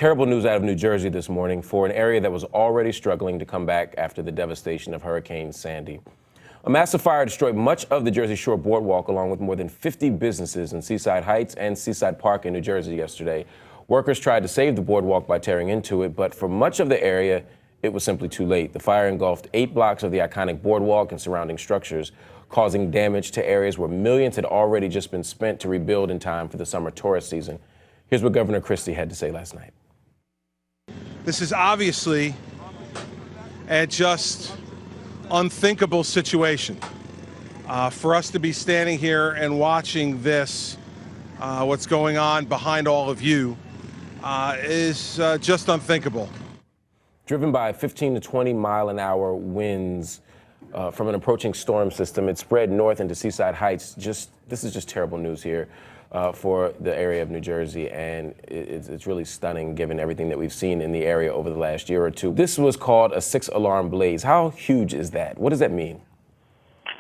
terrible news out of New Jersey this morning for an area that was already struggling to come back after the devastation of Hurricane Sandy. A massive fire destroyed much of the Jersey Shore Boardwalk, along with more than 50 businesses in Seaside Heights and Seaside Park in New Jersey yesterday. Workers tried to save the boardwalk by tearing into it, but for much of the area, it was simply too late. The fire engulfed 8 blocks of the iconic boardwalk and surrounding structures, causing damage to areas where millions had already just been spent to rebuild in time for the summer tourist season. Here's what Governor Christie had to say last night. This is obviously a just unthinkable situation. For us to be standing here and watching this, what's going on behind all of you, is just unthinkable. Driven by 15 to 20 mile an hour winds from an approaching storm system, it spread north into Seaside Heights. This is just terrible news here for the area of New Jersey, and it's really stunning given everything that we've seen in the area over the last year or two. This was called a 6-alarm blaze. How huge is that? What does that mean?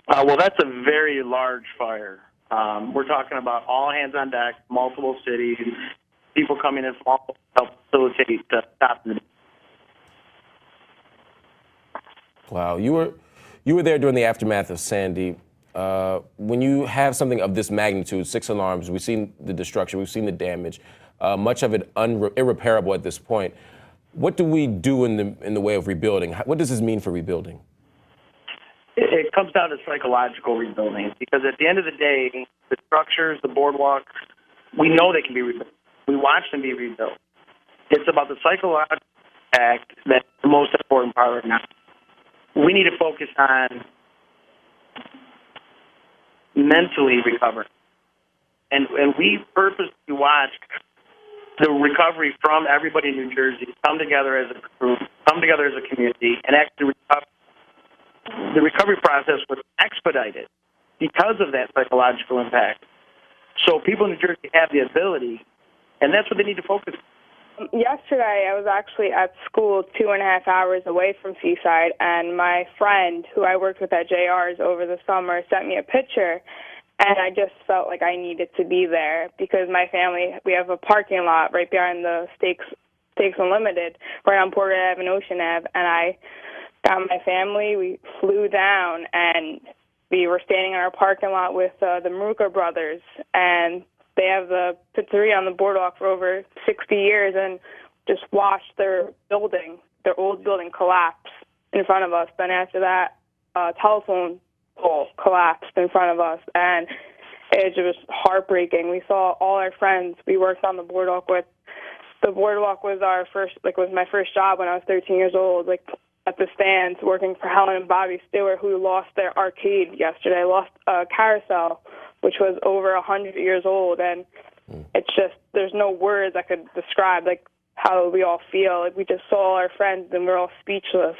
Well, that's a very large fire. We're talking about all hands on deck, multiple cities, people coming in small to help facilitate the stopping. Wow, you were there during the aftermath of Sandy. When you have something of this magnitude, 6 alarms, we've seen the destruction, we've seen the damage, much of it irreparable at this point. What do we do in the way of rebuilding? What does this mean for rebuilding? It comes down to psychological rebuilding, because at the end of the day, the structures, the boardwalk, we know they can be rebuilt. We watch them be rebuilt. It's about the psychological impact that's the most important part right now. We need to focus on mentally recovering. And we purposely watched the recovery from everybody in New Jersey come together as a group, come together as a community, and actually recover. The recovery process was expedited because of that psychological impact. So people in New Jersey have the ability, and that's what they need to focus on. Yesterday, I was actually at school 2.5 hours away from Seaside, and my friend, who I worked with at JR's over the summer, sent me a picture, and I just felt like I needed to be there because my family, we have a parking lot right behind the Steaks Unlimited, right on Porter Ave and Ocean Ave, and I got my family. We flew down, and we were standing in our parking lot with the Maruka brothers, and they have the pizzeria on the boardwalk for over 60 years, and just watched their old building collapse in front of us. Then after that, telephone pole collapsed in front of us, and it was heartbreaking. We saw all our friends we worked on the boardwalk with. The boardwalk was was my first job when I was 13 years old, at the stands working for Helen and Bobby Stewart, who lost their arcade yesterday, lost a carousel, which was over 100 years old. And it's just, there's no words I could describe, how we all feel. We just saw our friends and we're all speechless.